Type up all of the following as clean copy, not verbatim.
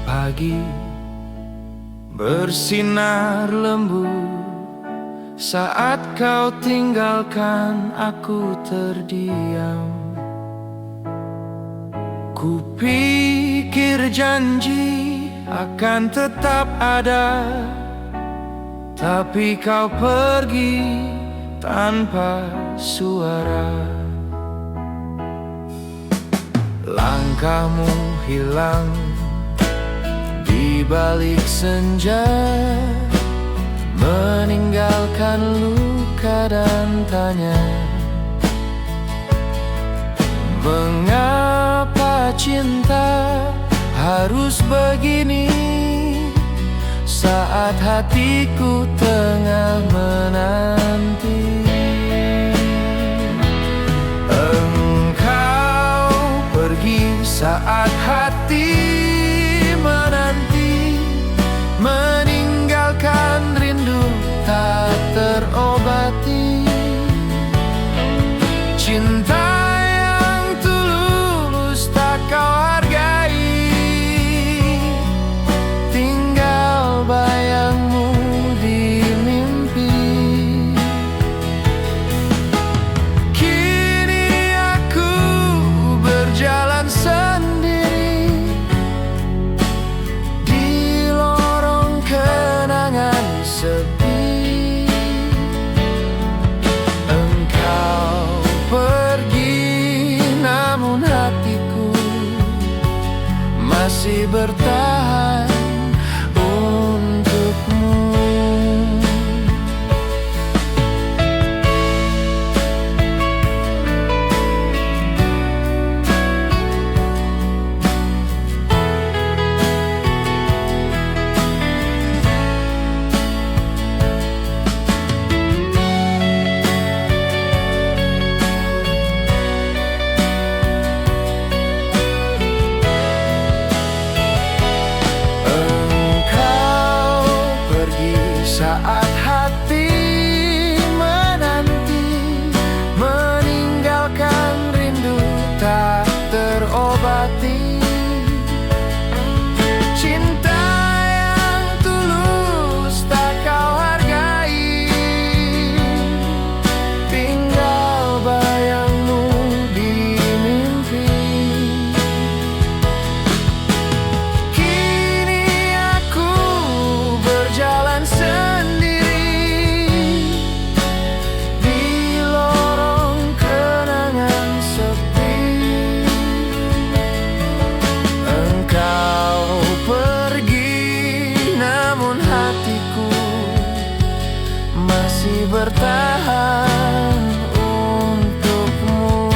Pagi bersinar lembut saat kau tinggalkan aku terdiam. Kupikir janji akan tetap ada, tapi kau pergi tanpa suara. Langkahmu hilang di balik senja, meninggalkan luka dan tanya, mengapa cinta harus begini saat hatiku tengah menanti. Engkau pergi saat hati menanti, meninggalkan rindu tak terobati. Cinta yang tulus tak kau hargai, tinggal bayangmu di mimpi. Kini aku berjalan sendiri di lorong kenangan sepi. Engkau pergi, namun hatiku masih bertahan untukmu. Saat hati menanti, meninggalkan rindu tak terobati. Cinta yang tulus tak kau hargai, tinggal bayangmu di mimpi. Kini aku berjalan masih bertahan untukmu.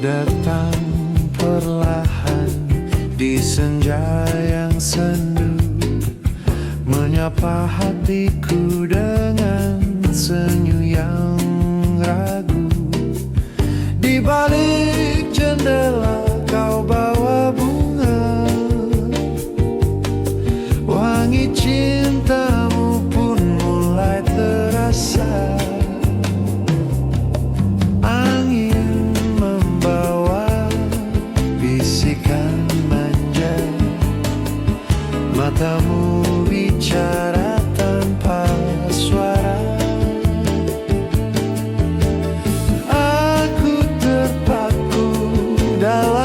Datang perlahan di senja yang sendu, menyapa hatiku dengan senyum yang ragu. Di balik jendela kau bawa bunga, wangi cintamu pun mulai terasa. Matamu bicara tanpa suara, aku terpaku dalam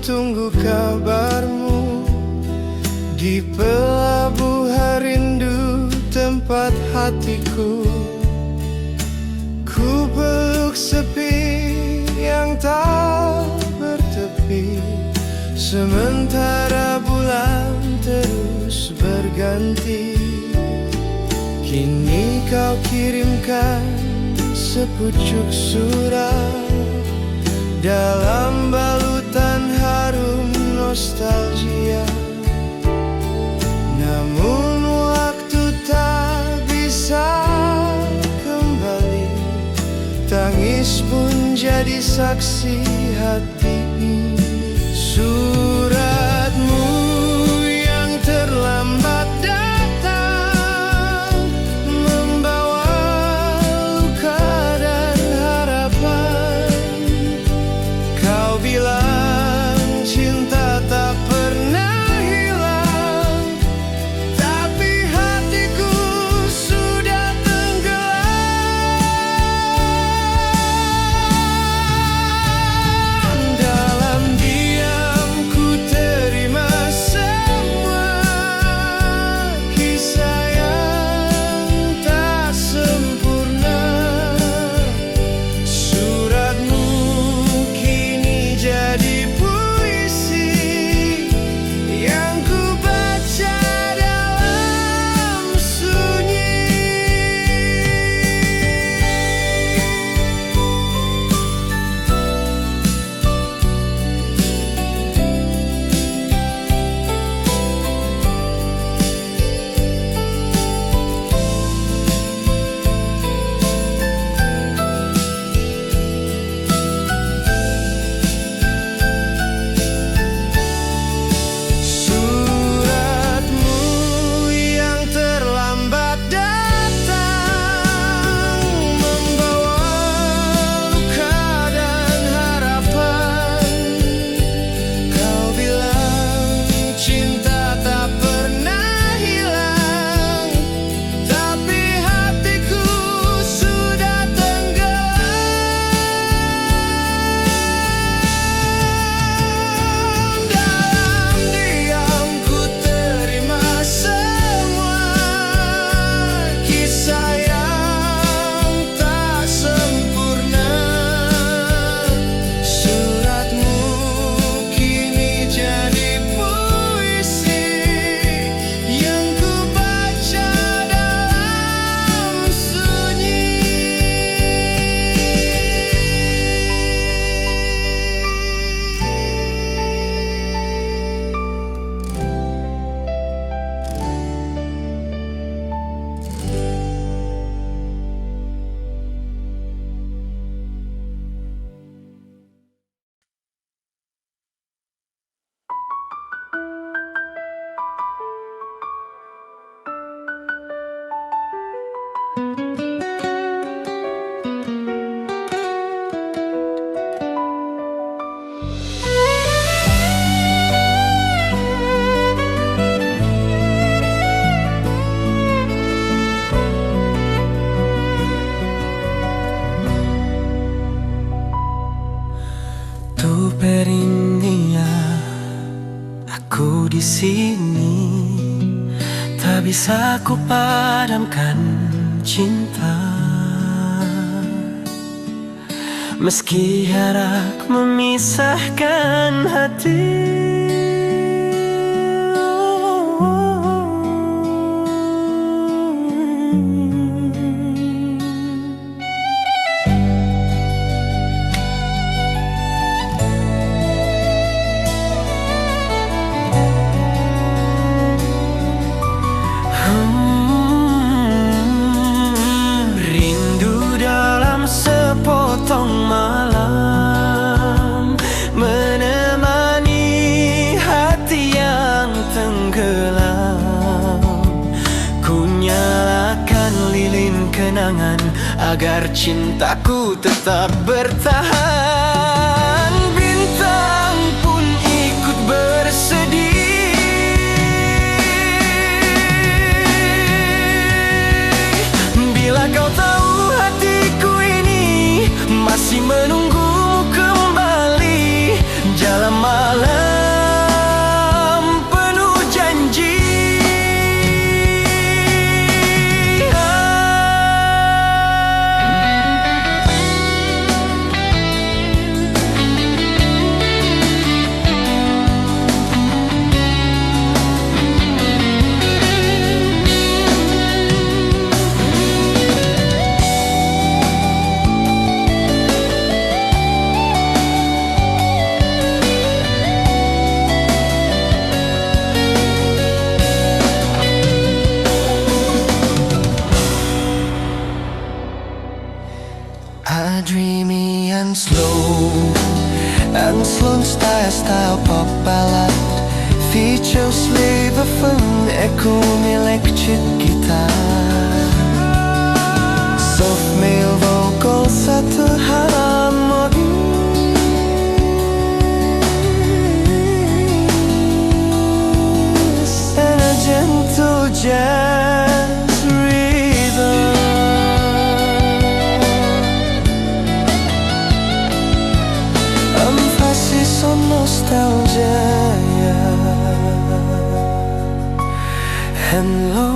tunggu kabarmu di pelabuhan rindu tempat hatiku. Ku peluk sepi yang tak bertepi, sementara bulan terus berganti. Kini kau kirimkan sepucuk surat dalam balutan harum nostalgia. Namun waktu tak bisa kembali, tangis pun jadi saksi hati ini. Suratmu yang terlambat datang, membawa luka dan harapan. Kau bilang cinta tak pernah hilang, tapi hatiku sudah tenggelam. Dalam diam ku terima semua kisah yang tak sempurna. Suratmu kini jadi puisi yang ku baca dalam sunyi. Suratmu yang terlambat datang, membawa luka dan harapan. Kau bilang cinta tak pernah hilang, tapi hatiku sudah tenggelam. Dalam diam ku terima semua kisah yang tak sempurna. Suratmu kini jadi puisi yang ku baca dalam sunyi. Tu perinia, aku di sini, tak bisa ku padamkan cinta. Meski jarak memisahkan hati. Rindu dalam sepotong malam, menemani hati yang tenggelam. Ku nyalakan lilin kenangan agar cintaku tetap bertahan. Bintang pun ikut bersedih. Bila kau tahu hatiku ini masih menunggu kembali, jalan malam En slån style pop ballad Features lever fun ekon electric guitar Soft male vocal satu harmoni And a gentle jazz rhythm Emphasis on nostalgia and longing.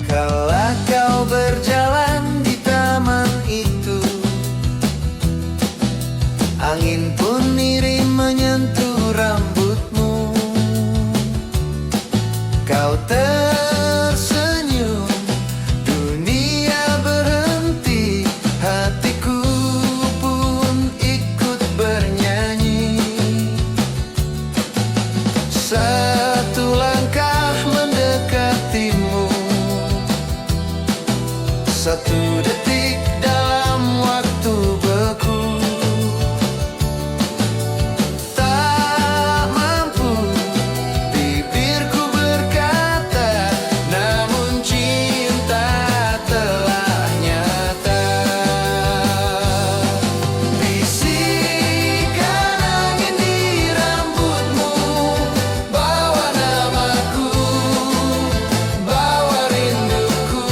Kala kau berjalan di taman itu, angin pun mirip menyentuh rambutmu. Kau tersenyum, dunia berhenti, hatiku pun ikut bernyanyi. Satu langkah mendekatimu, satu detik dalam waktu beku. Tak mampu bibirku berkata, namun cinta telah nyata. Bisikan angin di rambutmu, bawa namaku, bawa rinduku.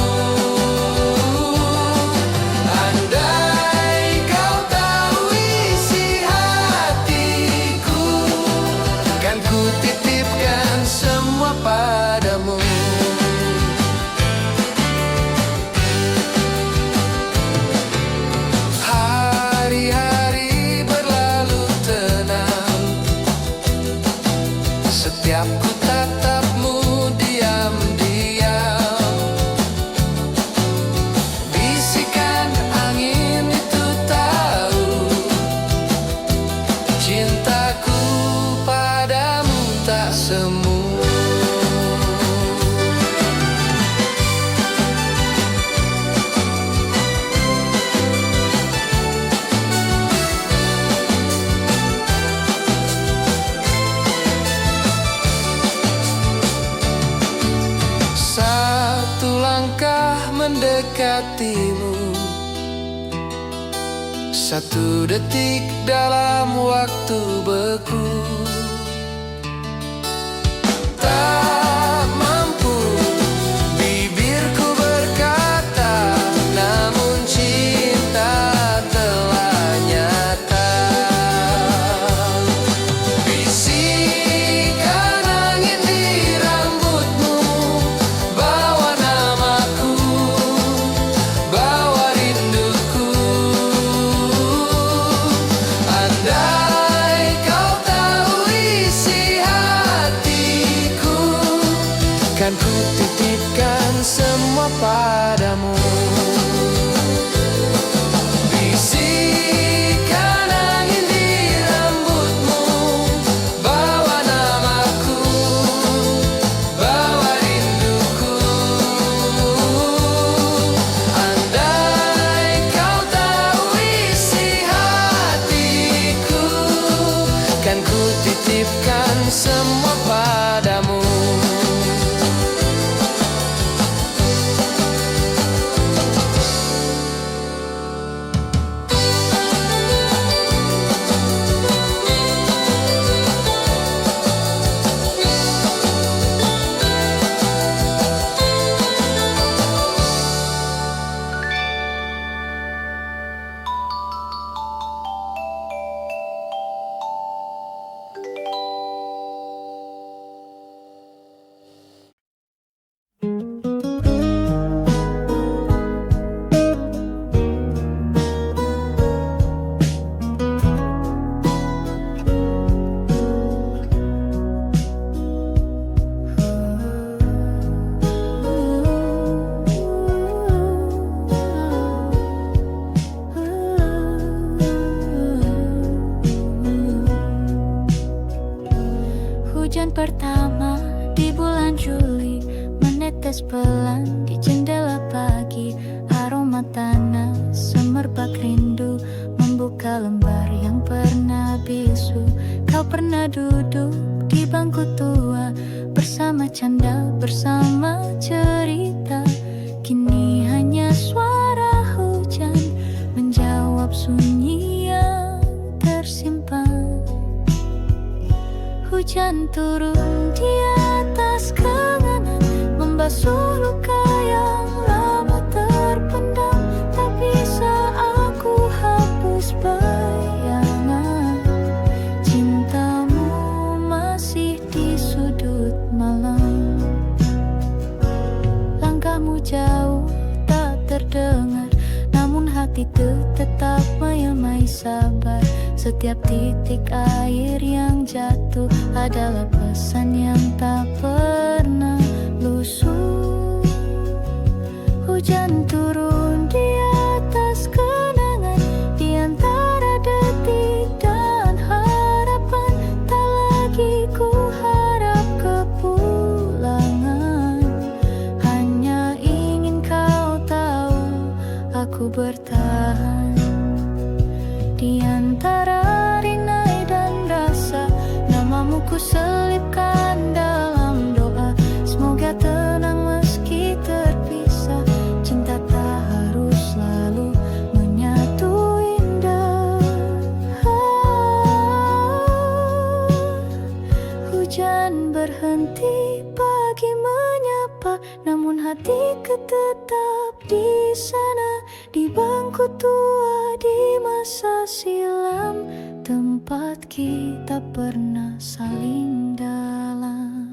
Andai kau tahu isi hatiku, kan ku titipkan semua padamu. Hari-hari berlalu tenang, setiap ku tatapmu diam-diam. Bisikan angin itu tahu, cintaku padamu tak semu. Satu langkah mendekatimu, satu detik dalam waktu beku. Tak mampu bibirku berkata, namun cinta telah nyata. Bisikan angin di rambutmu, bawa namaku, bawa rinduku. Andai kau tahu isi hatiku, kan ku titipkan semua padamu. Bisikan angin di rambutmu, bawa namaku, bawa rinduku. Andai kau tahu isi hatiku, kan ku titipkan semua padamu. Hujan pertama di bulan Juli menetes pelan di jendela pagi. Aroma tanah semerbak rindu membuka lembar yang pernah bisu. Kau pernah duduk di bangku tua bersama canda, bersama cerita. Kini hanya suara hujan menjawab sunyi yang tersimpan. Hujan turun di atas kenangan, membasuh luka yang lama terpendam. Tak bisa aku hapus bayangan cintamu masih di sudut malam. Langkahmu jauh tak terdengar, namun hati tetap menyamai sabar. Setiap titik air yang jatuh adalah pesan yang tak pernah lusuh. Hujan turun di atas kenangan, di antara detik dan harapan. Tak lagi ku harap kepulangan, hanya ingin kau tahu aku bertahan. Di antara rinai dan rasa, namamu ku selipkan dalam doa. Semoga tenang meski terpisah, cinta tak harus selalu menyatu indah. Hujan berhenti, pagi menyapa, namun hatiku tetap di sana, di bangku tua di masa silam, tempat kita pernah saling dalam.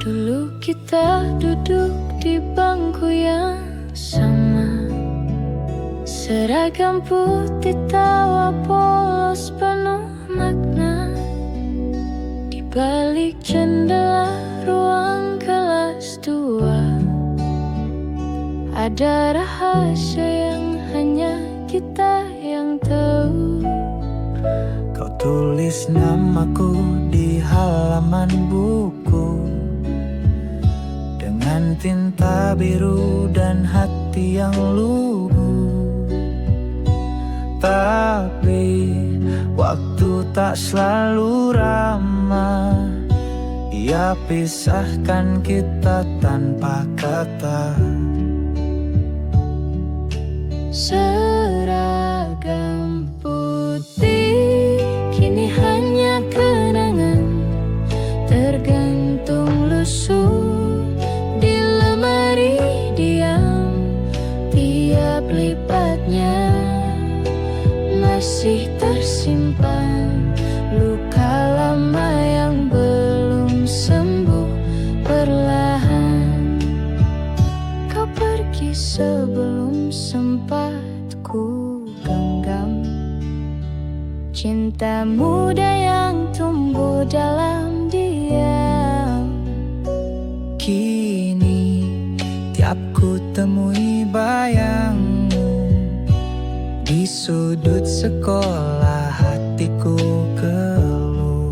Dulu kita duduk di bangku yang sama, seragam putih, tawa polos penuh makna. Di balik jendela ruang kelas 2 ada rahasia yang hanya kita yang tahu. Kau tulis namaku di halaman buku dengan tinta biru dan hati yang lugu. Tapi waktu tak selalu ramah, ia pisahkan kita tanpa kata. Seragam putih kini hanya kenangan, tergantung lusuh di lemari diam. Tiap lipatnya masih tersimpan luka lama yang belum sembuh. Perlahan kau pergi sebelum sempat ku genggam cinta muda yang tumbuh dalam diam. Kini tiap ku temui bayangmu di sudut sekolah, hatiku keluh.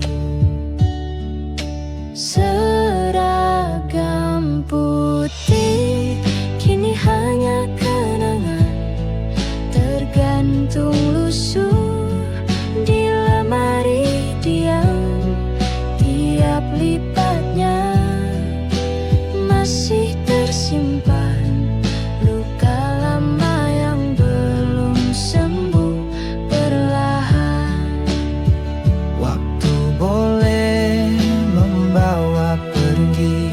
Seragam putih kini hanya kenangan, tergantung lusuh di lemari diam. Tiap lipatnya masih tersimpan luka lama yang belum sembuh. Perlahan Waktu boleh membawa pergi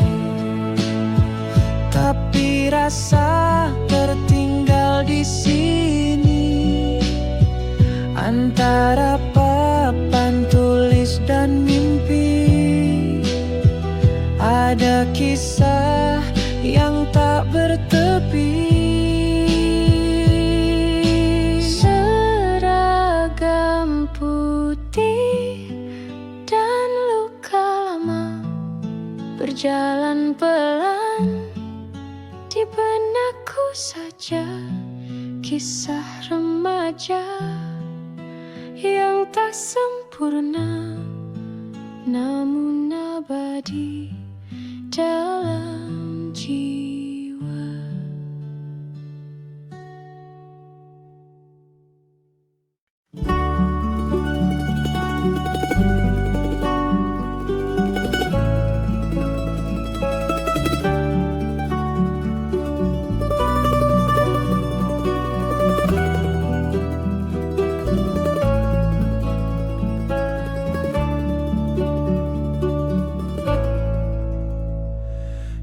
merasa tertinggal di sini antara papan tulis dan mimpi. Ada kisah yang tak bertepi. Seragam putih dan luka lama berjalan pelan di benakku saja. Kisah remaja yang tak sempurna namun abadi dalam jiwa.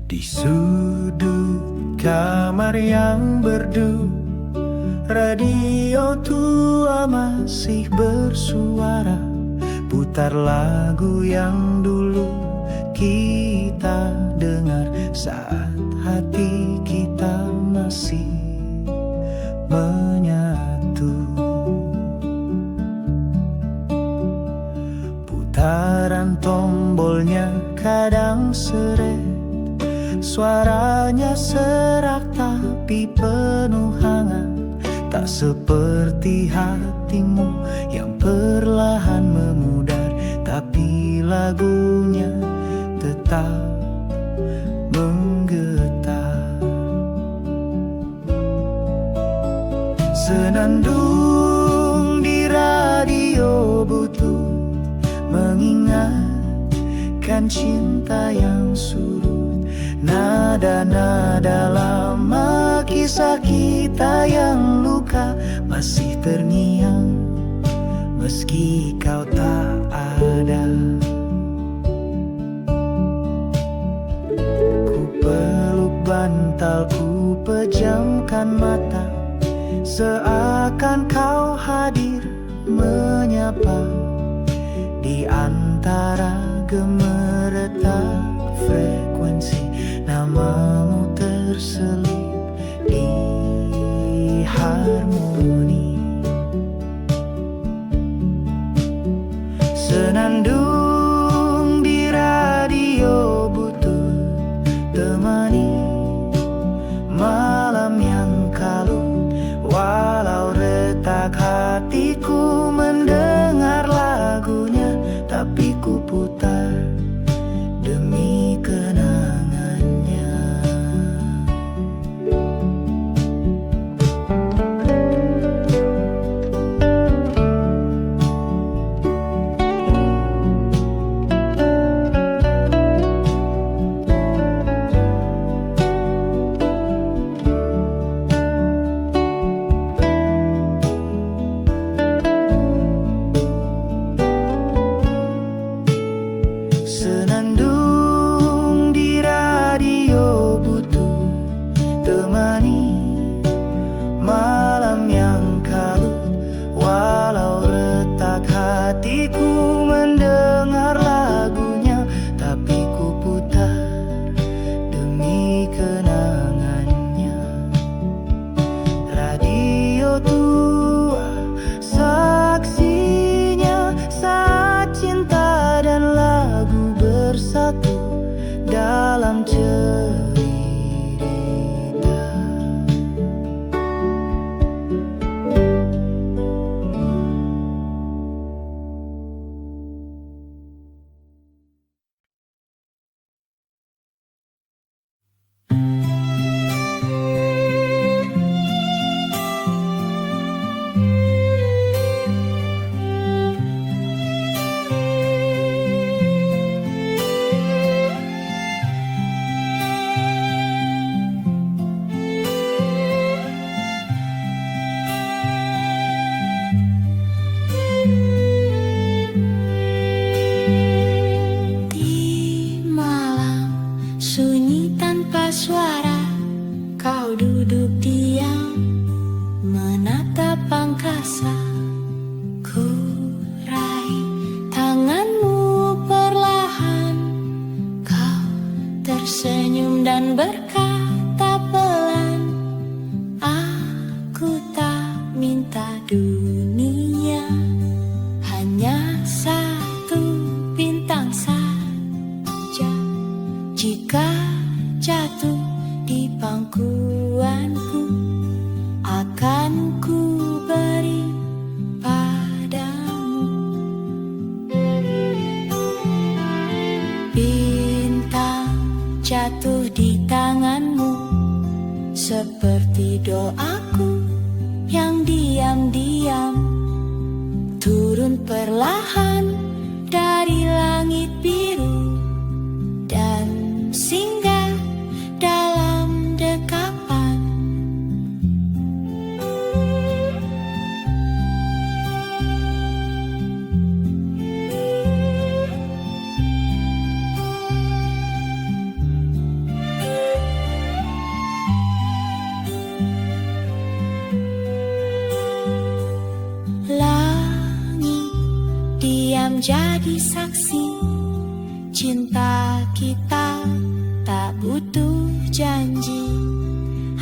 Di sudut kamar yang berdu, radio tua masih bersuara, putar lagu yang dulu kita dengar saat hati kita masih menyatu. Putaran tombolnya kadang seret, suaranya serak tapi penuh hangat. Tak seperti hatimu yang perlahan memudar, tapi lagunya tetap menggetar. Senandung di radio butut mengingatkan cinta yang surut. Nada-nada lama kisah kita yang luka masih terngiang meski kau tak ada. Ku peluk bantalku, pejamkan mata, seakan kau hadir menyapa di antara gemeretak frekuensi. Namamu terselip di harmoni. Senandung di radio butut temani malam yang kalut, walau retak hatiku mendengar lagunya, tapi ku putar demi kenangannya. Senandung di radio butut temani malam yang kalut, walau retak hatiku mendengar lagunya, tapi ku putar demi kenangannya. Radio tua saksinya saat cinta dan lagu bersatu dalam cerita. Di malam sunyi tanpa suara, kau kau duduk diam menatap angkasa. Ku raih tanganmu perlahan, kau tersenyum dan berkata pelan, aku tak minta dunia, hanya satu bintang saja. Jika jatuh di pangkuanku, akan ku beri padamu. Bintang jatuh di tanganmu, seperti doaku yang diam-diam turun perlahan dari langit biru dan singgah dalam dekapan. Langit diam jadi saksi, cinta kita tak butuh janji,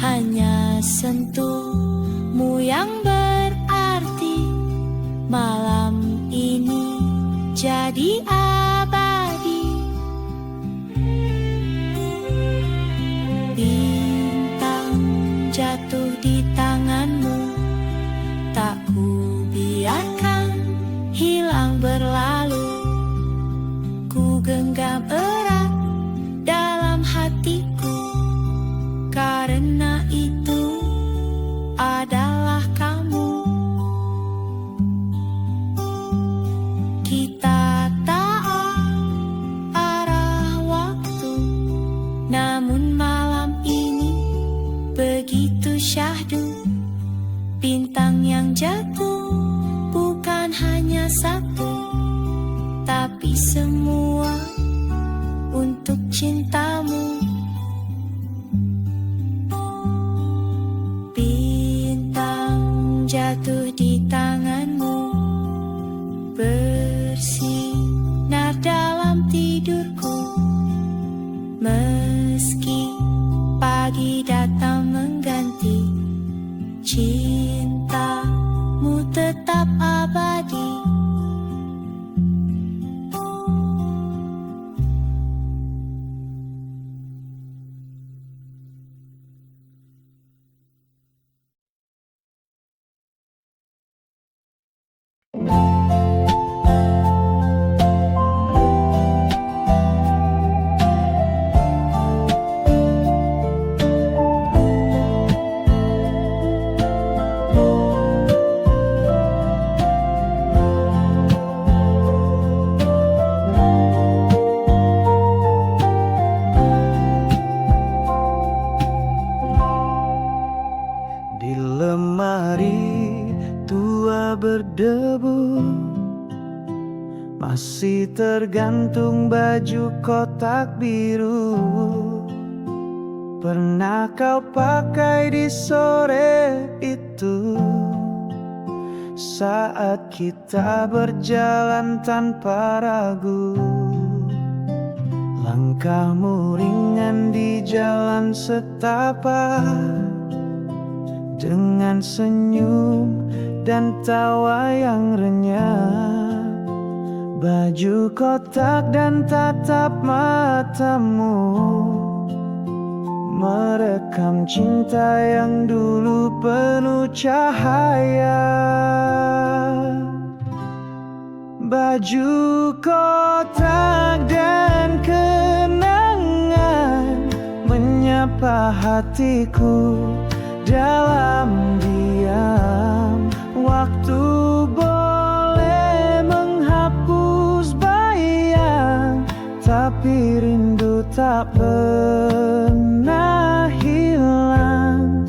hanya sentuhmu yang berarti. Malam ini jadi abadi. Bintang jatuh di tanganmu, tak ku biarkan hilang berlalu. Ku genggam erat dalam hatiku, karena itu adalah kamu. Kita tak arah waktu, namun malam ini begitu syahdu. Bintang yang jatuh bukan hanya satu, tapi semua untuk cintamu. Bintang jatuh di tanganmu, bersinar dalam tidurku. Meski pagi datang mengganti, cintamu tetap abadi. Di lemari tua berdebu, masih tergantung baju kotak biru. Pernah kau pakai di sore itu, saat kita berjalan tanpa ragu. Langkahmu ringan di jalan setapak, dengan senyum dan tawa yang renyah. Baju kotak dan tatap matamu merekam cinta yang dulu penuh cahaya. Baju kotak dan kenangan menyapa hatiku dalam diam. Waktu boleh menghapus bayang, tapi rindu tak pernah hilang.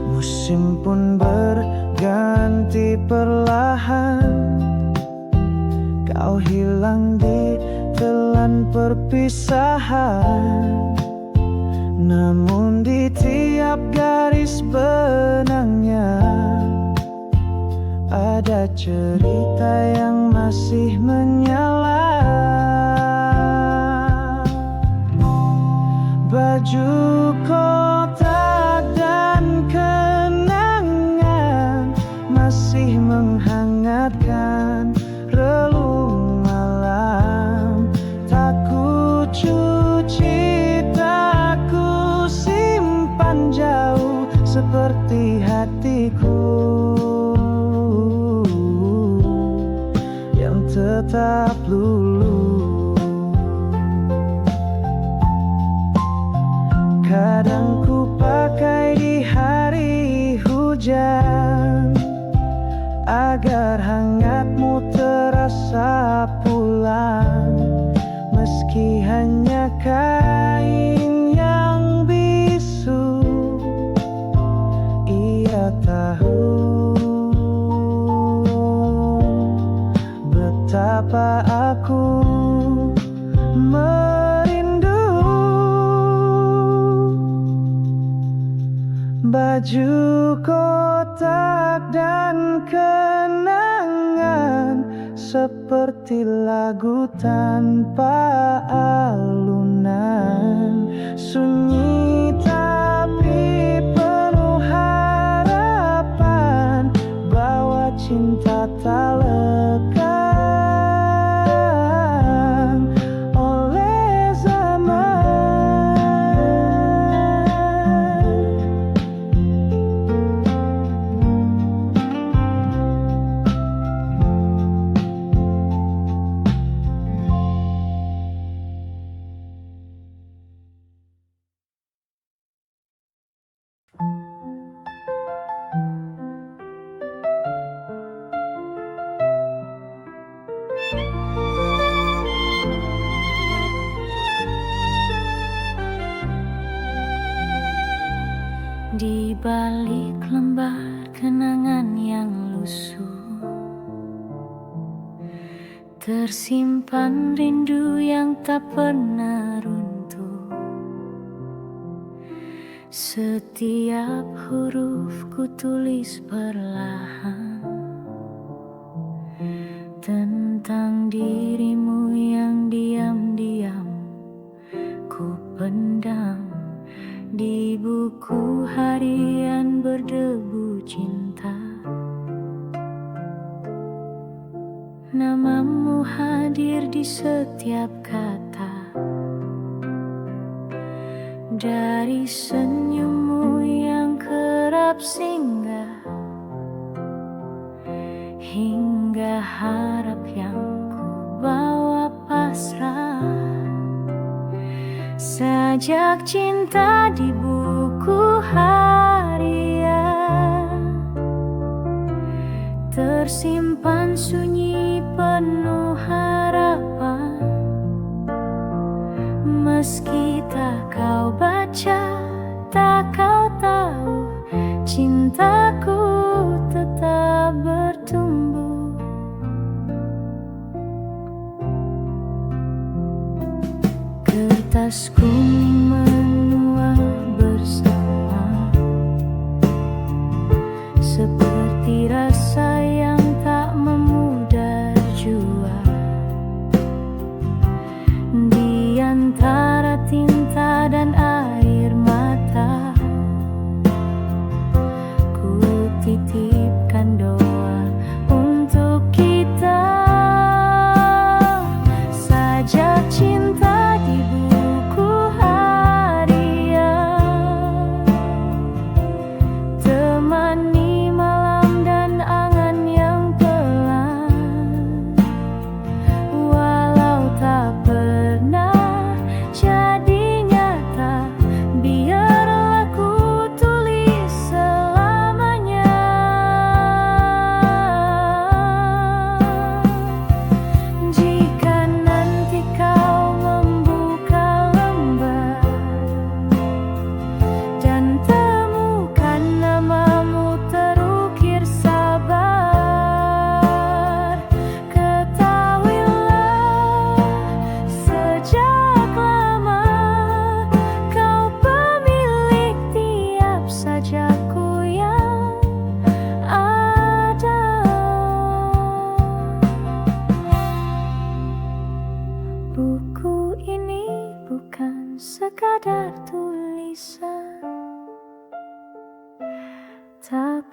Musim pun berganti perlahan, kau hilang di telan perpisahan. Namun di tiap setiap garis benangnya ada cerita yang masih menyala. Baju kotak dan kenangan masih menghangatkan relung malam. Tak ku cuci, tak ku simpan jauh seperti hatiku yang tetap luluh. Kadang ku pakai di hari hujan agar hangatmu terasa pulang. Meski hanya kain yang bisu, ia tahu betapa aku merindu. Baju kotak dan kenangan seperti lagu tanpa alunan. Sunyi tapi penuh harapan, bawa cinta tak lekang oleh zaman. Di balik lembar kenangan yang lusuh, tersimpan rindu yang tak pernah runtuh. Setiap huruf ku tulis perlahan tentang dirimu yang diam-diam ku pendam di buku harian berdebu cinta. Namamu hadir di setiap kata, dari senyummu yang kerap singgah hingga harap yang ku bawa pasrah. Sajak cinta di buku harian tersimpan sunyi penuh harapan. Meski tak kau baca, tak kau tahu, cintaku tetap bertumbuh. Kertas kuning menua bersama, seperti rasa yang tak memudar jua. Di antara tinta dan air mata, ku titipkan doa untuk kita. Sajak cinta di buku harian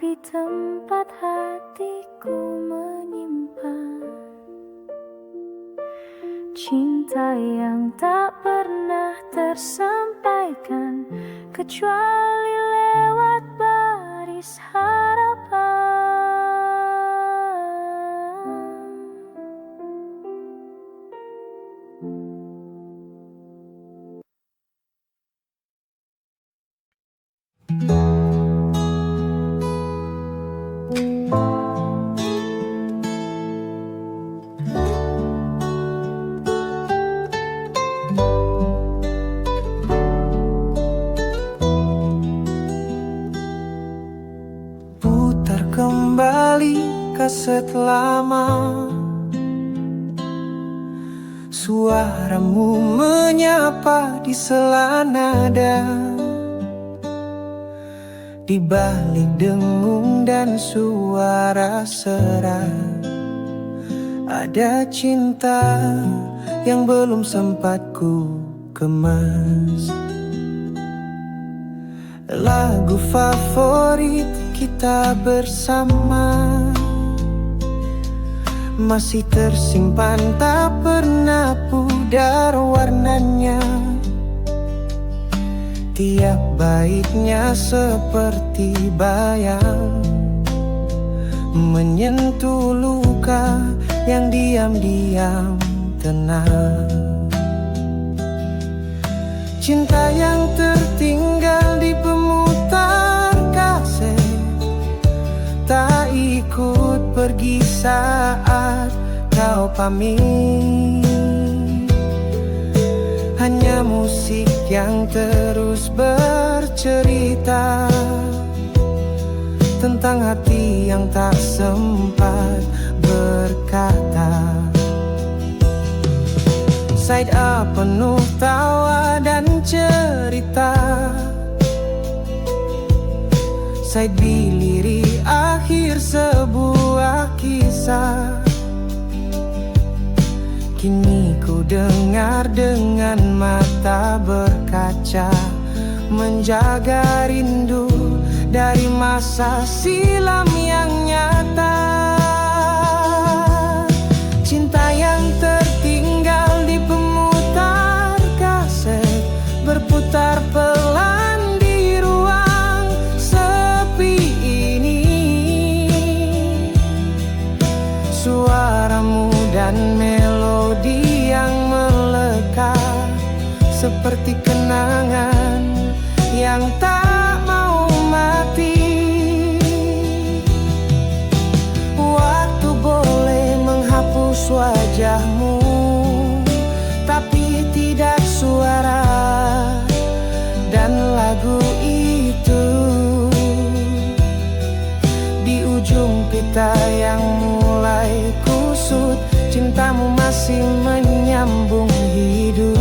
Tapi tempat hatiku menyimpan cinta yang tak pernah tersampaikan, kecuali lewat baris harapan. Putar kembali kaset lama, suaramu menyapa di sela nada. Di balik dengung dan suara serak, ada cinta yang belum sempat ku kemas. Lagu favorit kita bersama masih tersimpan, tak pernah pudar warnanya. Tiap baitnya seperti bayang, menyentuh luka yang diam-diam tenang. Cinta yang tertinggal di pemutar kaset, tak ikut pergi saat kau pamit. Hanya musik yang terus bercerita tentang hati yang tak sempat berkata. Side A penuh tawa dan cerita, Side B lirik akhir sebuah kisah. Kini ku dengar dengan mata berkaca, menjaga rindu dari masa silam yang nyata. Cinta yang tertinggal di pemutar kaset, berputar pelan di ruang sepi ini. Suaramu dan melodi yang melekat seperti kenangan yang tak mau mati. Waktu boleh menghapus wajahmu, tapi tidak suara dan lagu itu. Di ujung pita yang mulai kusut, cintamu masih menyambung hidup.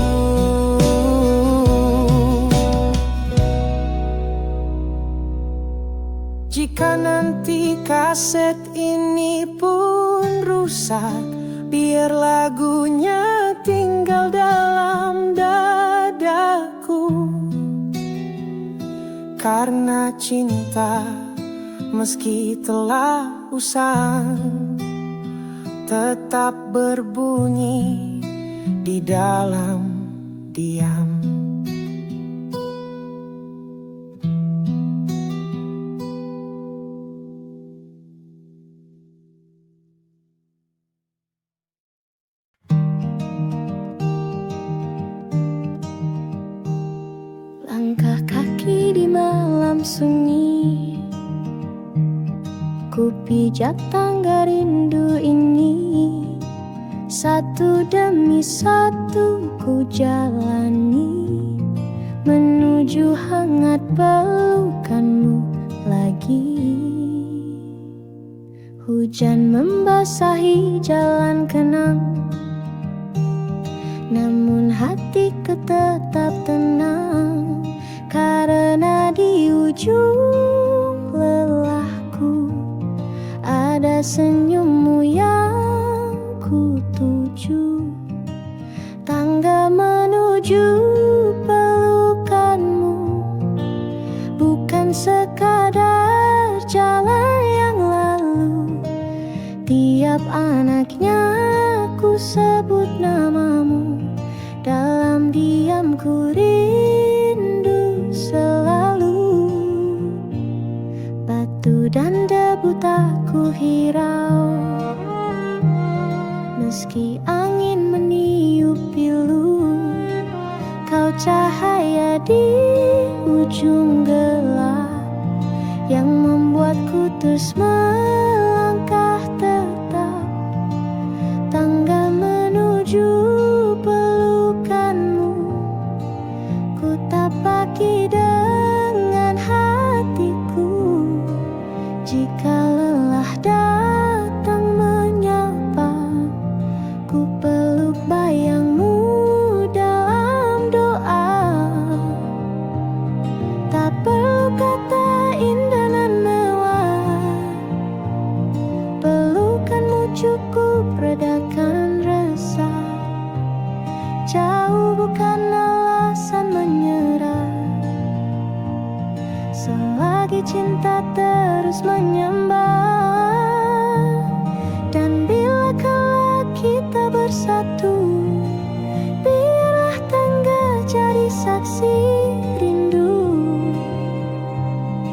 Jika nanti kaset ini pun rusak, biar lagunya tinggal dalam dadaku. Karena cinta meski telah usang, tetap berbunyi di dalam diam. Langkah kaki di malam sunyi, ku pijak tangga rindu ini. Satu demi satu ku jalani, menuju hangat pelukanmu lagi. Hujan membasahi jalan kenang, namun hatiku tetap tenang. Karena di ujung lelahku ada senyummu yang ku tuju. Tangga menuju pelukanmu bukan sekadar jalan Setiap anaknya ku sebut namamu, dalam diam ku rindu selalu. Batu dan debu tak ku hirau, meski angin meniup pilu. Kau cahaya di ujung gelap yang membuatku terus melangkah tetap. Tangga menuju pelukanmu ku tapaki dengan hatiku. Jika lelah datang menyapa, ku peluk bayangmu dalam doa. Tak perlu kata indah dan mewah, pelukanmu cukup redakan resah. Jauh bukan alasan menyerah, selagi cinta terus menyembah. Dan bila kala kita bersatu, biarlah tangga jadi saksi rindu,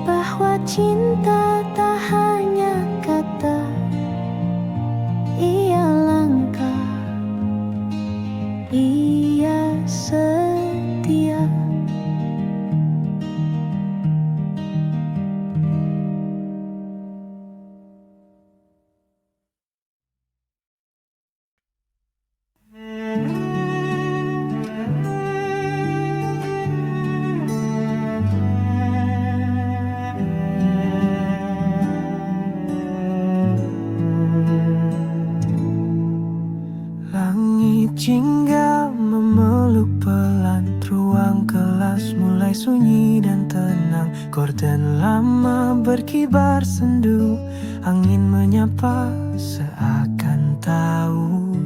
bahwa cinta tak hanya kata, ia langkah, ia setia. Langit jingga memeluk pelan, ruang kelas mulai sunyi dan tenang. Gorden lama berkibar sendu, angin menyapa seakan tahu.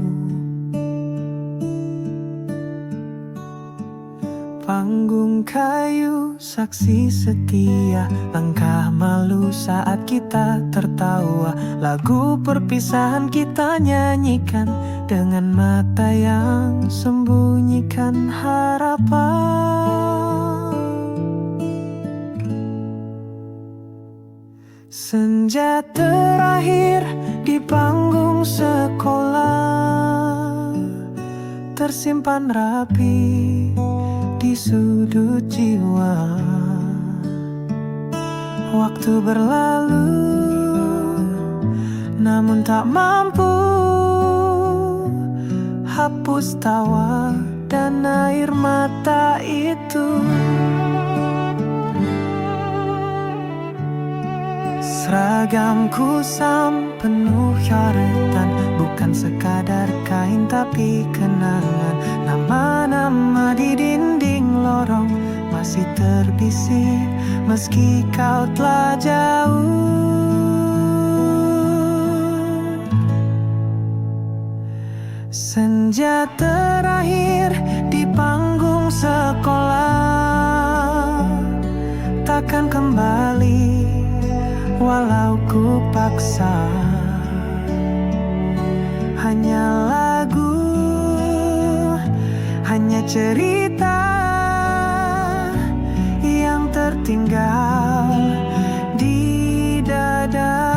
Panggung kayu saksi setia, langkah malu saat kita tertawa. Lagu perpisahan kita nyanyikan dengan mata yang sembunyikan harapan. Senja terakhir di panggung sekolah, tersimpan rapi di sudut jiwa. Waktu berlalu, namun tak mampu hapus tawa dan air mata itu. Seragam kusam penuh coretan, bukan sekadar kain tapi kenangan. Nama-nama di dinding lorong masih terbisik meski kau telah jauh. Senja terakhir di panggung sekolah takkan kembali walau ku paksa. Hanya lagu, hanya cerita yang tertinggal di dada.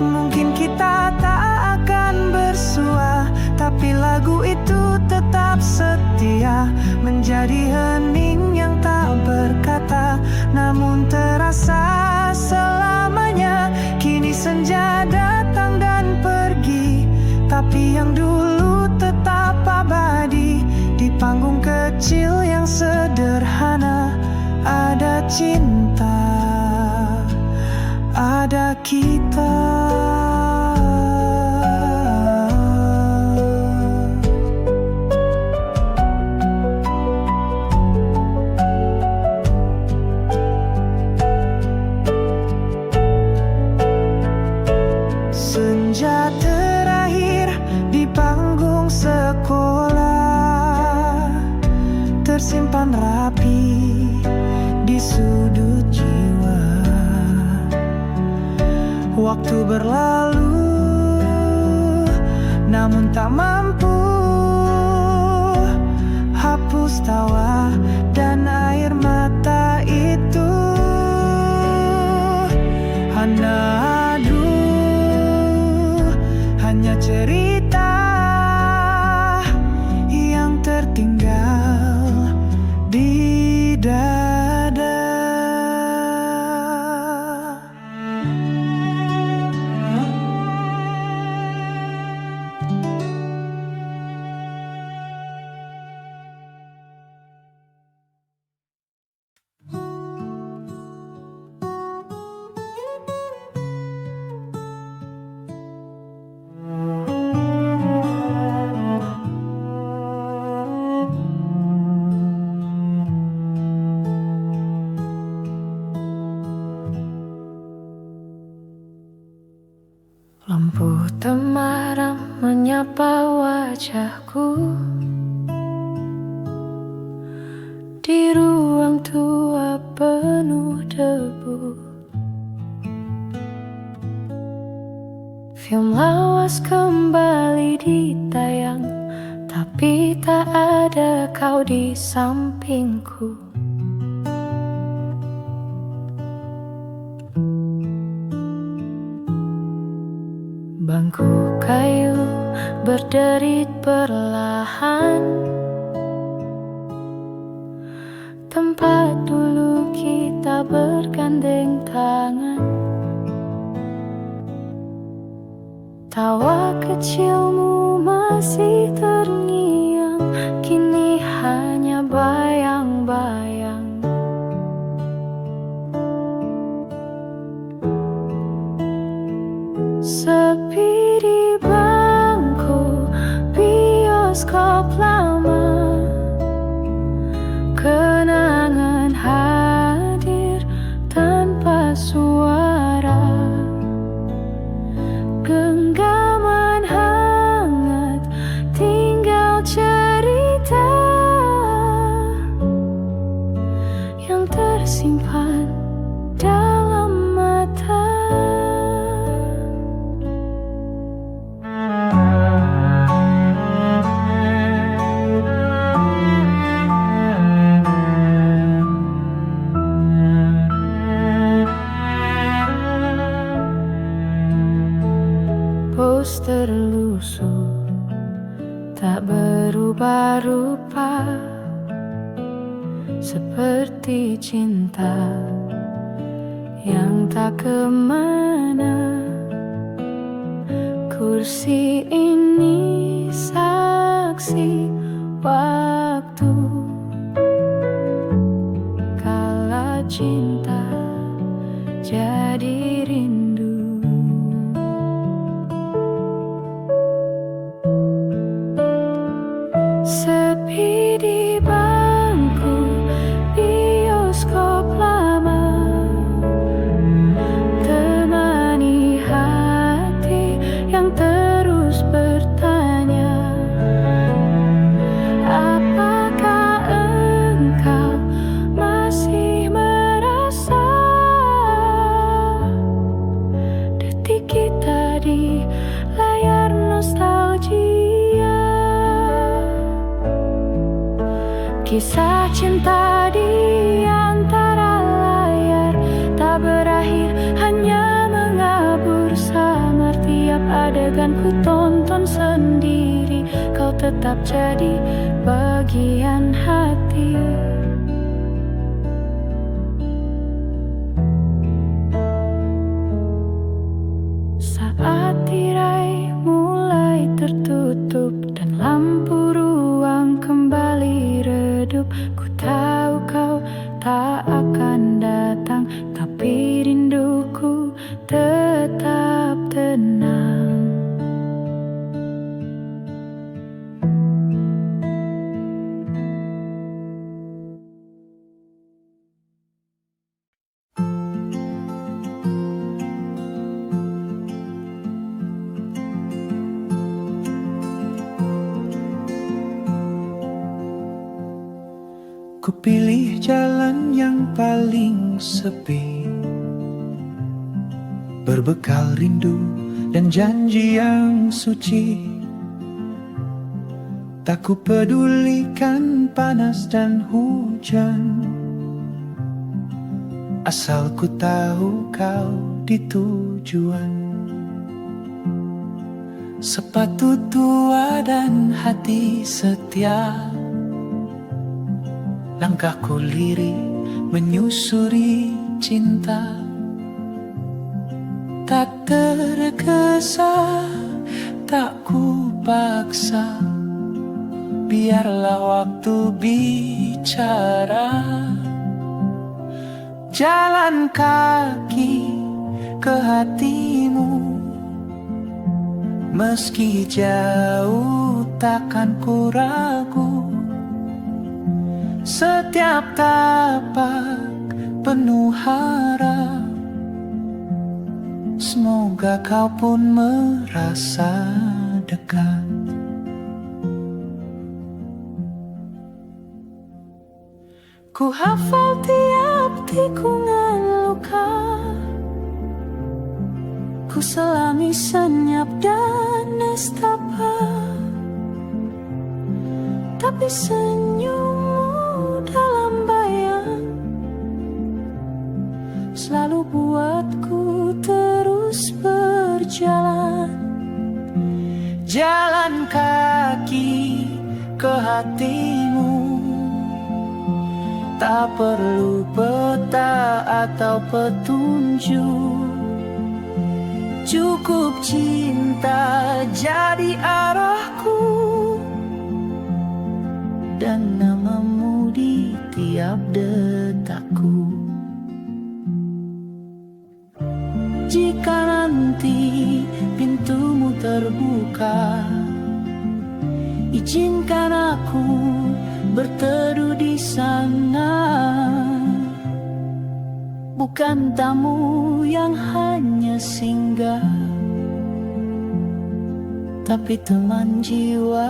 Mungkin kita tak akan bersua, tapi lagu itu tetap setia, menjadi hening yang tak berkata namun terasa selamanya. Kini senja datang dan pergi, tapi yang dulu tetap abadi. Di panggung kecil yang sederhana ada cinta, ada kita. Senja terakhir di panggung sekolah tersimpan rapi di sudut jiwa. Waktu berlalu, namun tak mampu hapus tawa dan air mata itu. Hanya cerita yang tertinggal di dada. Lampu temaram menyapa wajahku di ruang tua penuh debu. Film lawas kembali ditayang, tapi tak ada kau di sampingku. Bangku kayu berderit perlahan, tempat dulu kita bergandeng tangan. Tawa kecilmu masih terngiang, kini hanya bayang-bayang. Sepi di bangku bioskop lama, kenangan hadir tanpa suara. Genggaman hangat tinggal cerita yang tersimpan dalam mata. Poster lusuh tak berubah rupa, seperti cinta yang tak kemana. Kursi ini saksi waktu kala cinta jadi rindu. Sepi di bangku bioskop lama, temani hati yang terus bertanya, apakah engkau masih merasa detik kita di layar nostalgia. Kisah cinta di antara layar tak berakhir, hanya mengabur samar. Tiap adegan ku tonton sendiri, kau tetap jadi bagian hati. Saat tirai mulai tertutup dan lampu ruang kembali redup, ku tahu kau tak akan datang, tapi rinduku tetap tenang. Ku pilih jalan yang paling sepi, berbekal rindu dan janji yang suci. Tak ku pedulikan panas dan hujan, asal ku tahu kau di tujuan. Sepatu tua dan hati setia, langkahku lirik menyusuri cinta. Tak tergesa, tak ku paksa, biarlah waktu bicara. Jalan kaki ke hatimu, meski jauh takkan ku ragu. Setiap tapak penuh harap, semoga kau pun merasa dekat. Ku hafal tiap tikungan luka, ku selami senyap dan nestapa. Tapi senyummu dalam bayang selalu buatku terus berjalan. Jalan kaki ke hatimu, tak perlu peta atau petunjuk. Cukup cinta jadi arahku, dan namamu di tiap detakku. Jika nanti pintumu terbuka, izinkan aku berteduh di sana. Bukan tamu yang hanya singgah, tapi teman jiwa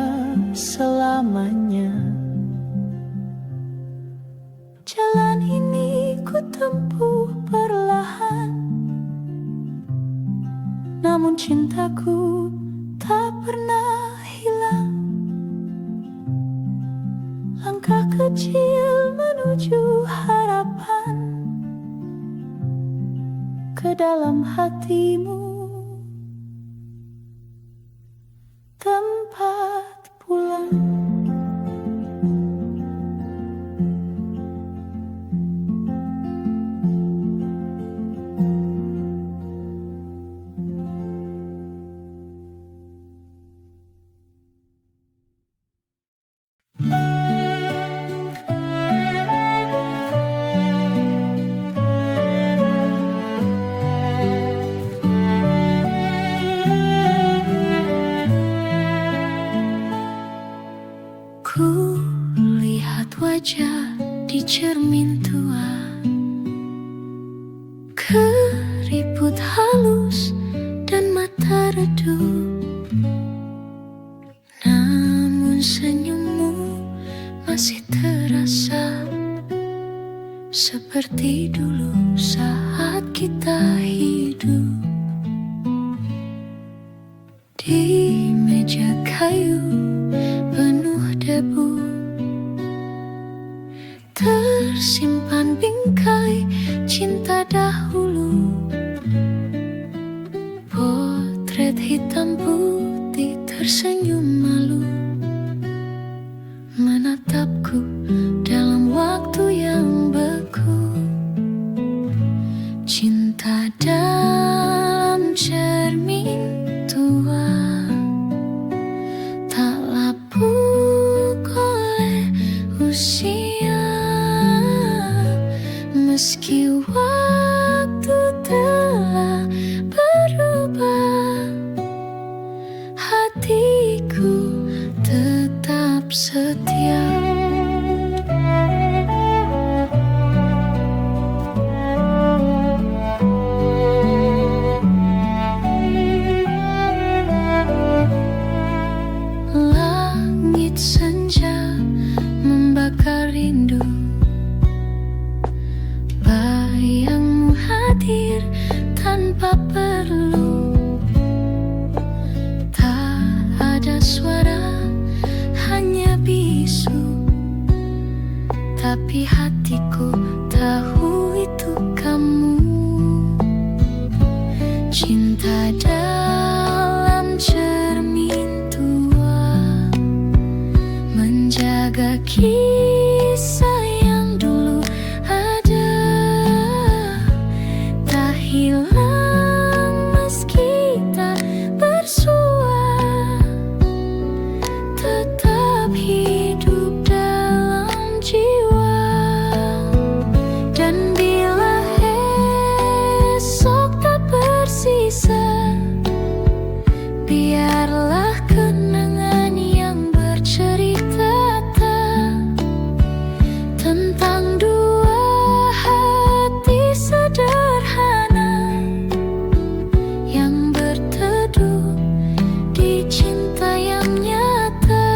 selamanya. Jalan ini ku tempuh perlahan, namun cintaku tak pernah hilang. Langkah kecil menuju harapan, ke dalam hatimu, tempat pulang. Ku lihat wajah di cermin tua, keriput halus dan mata redup. Namun senyummu masih terasa seperti dulu saat kita hidup. Di meja kayu penuh debu, tersimpan bingkai cinta dahulu. Potret hitam putih tersenyum malu, menatapku dalam waktu yang beku. Cinta dalam cermin tua, tak lapuk oleh usia. Meski waktu telah berubah, hatiku tetap setia. Langit senja membakar rindu, bayangmu hadir tanpa tapi hatiku tahu itu kamu. Cinta dalam cermin tua, menjaga kisah yang dulu ada, tak hilang meski tak bersua, tetap hidup dalam jiwa. Dan bila esok tak bersisa, biarlah kenangan yang bercerita tentang dua hati sederhana yang berteduh di cinta yang nyata.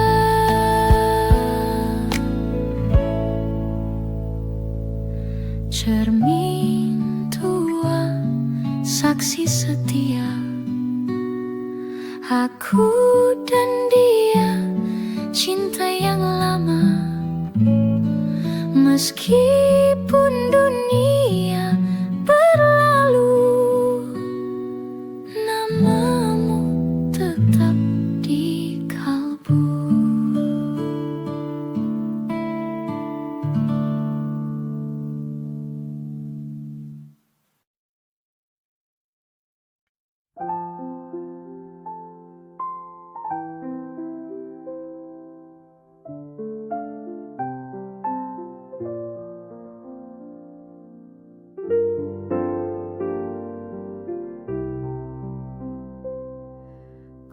Cermin tua, saksi setia, aku dan dia, cinta yang lama. Meskipun dunia berlalu, namamu tetap di kalbu.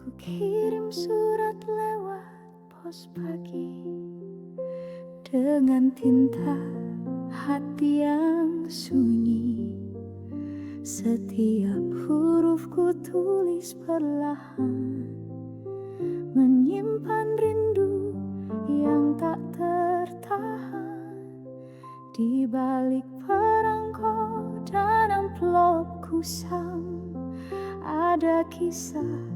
Ku kirim surat lewat pos pagi dengan tinta hati yang sunyi. Setiap huruf ku tulis perlahan, menyimpan rindu yang tak tertahan. Di balik perangko dan amplop kusam, ada kisah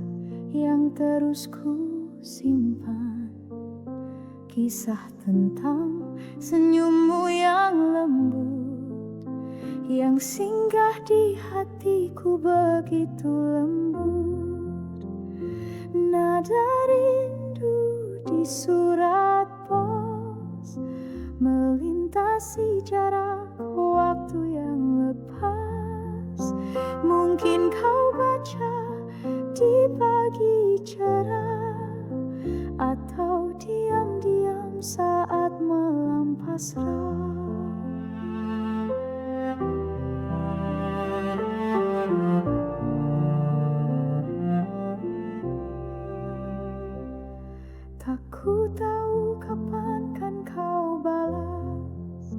yang terus ku simpan. Kisah tentang senyummu yang lembut, yang singgah di hatiku begitu lembut. Nada rindu di surat pos, melintasi jarak waktu yang lepas. Mungkin kau baca di pagi cerah, atau diam-diam saat malam pasrah. Tak ku tahu kapan kan kau balas,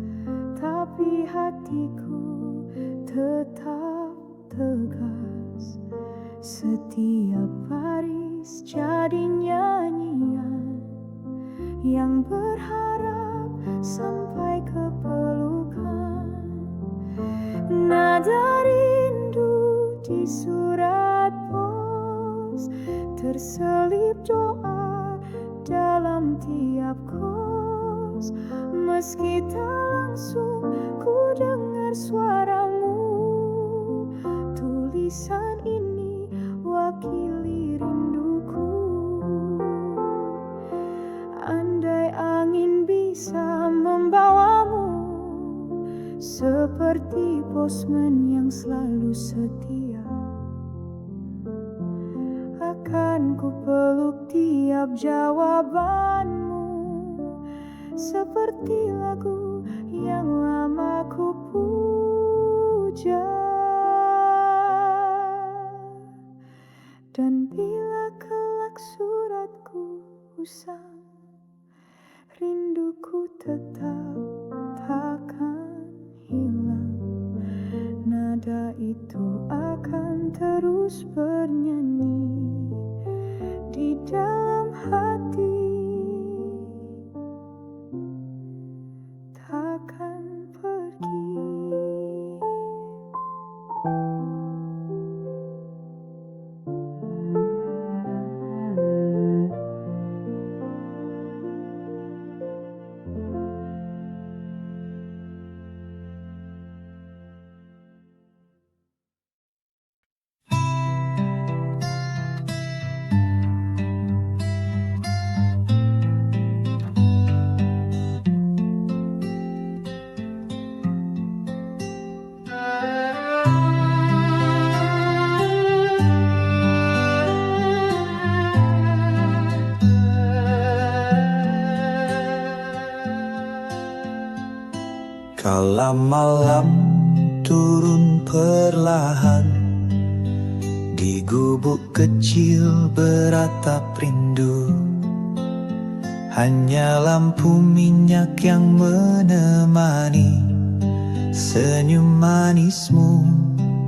tapi hatiku tetap tegas. Setiap baris jadi nyanyian yang berharap sampai ke pelukan. Nada rindu di surat pos, terselip doa dalam tiap kos. Meski tak langsung ku dengar suaramu, tulisan ini wakili rinduku. Andai angin bisa membawamu, seperti postman yang selalu setia, akan ku peluk tiap jawabanmu, seperti lagu yang lama ku puja. Dan bila kelak suratku usang, rinduku tetap takkan hilang. Nada itu akan terus bernyanyi di dalam hati, takkan pergi. Malam-malam turun perlahan, di gubuk kecil beratap rindu. Hanya lampu minyak yang menemani. Senyum manismu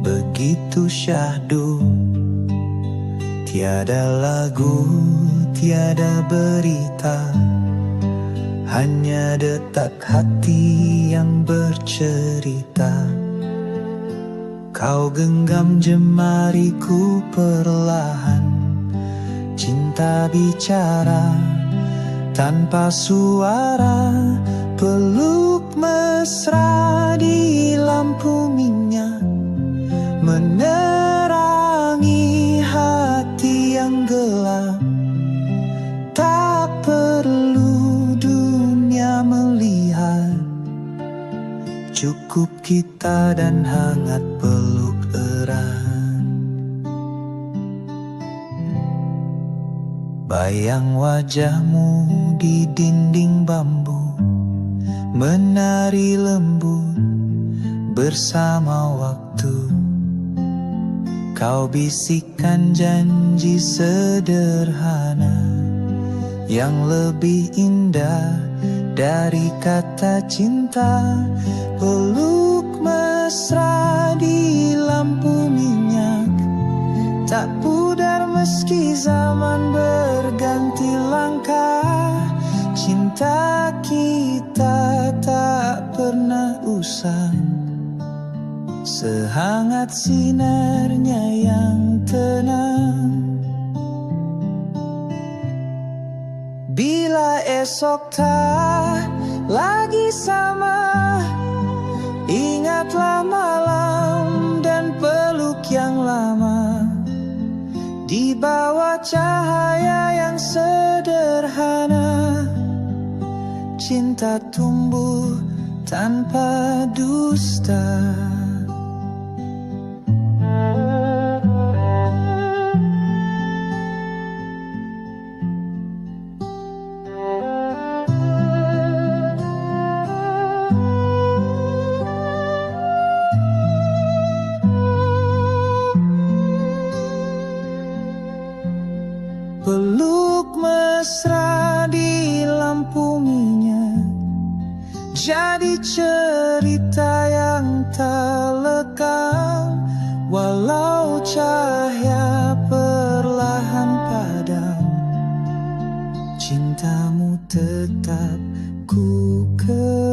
begitu syahdu. Tiada lagu, tiada berita, hanya detak hati yang bercerita. Kau genggam jemariku perlahan, cinta bicara tanpa suara, peluk mesra di lampu minyak, menerangi hati yang gelap. Tak perlu dunia melihat, cukup kita dan hangat peluk erat. Bayang wajahmu di dinding bambu, menari lembut bersama waktu. Kau bisikkan janji sederhana yang lebih indah dari kata cinta. Peluk mesra di lampu minyak, tak pudar meski zaman berganti langkah. Cinta kita tak pernah usang, sehangat sinarnya yang tenang. Bila esok tak lagi sama, ingatlah malam dan peluk yang lama. Di bawah cahaya yang sederhana, cinta tumbuh tanpa dusta. Peluk mesra di lampu minyak, jadi cerita yang tak lekang. Walau cahaya perlahan padam, cintamu tetap ku kenang.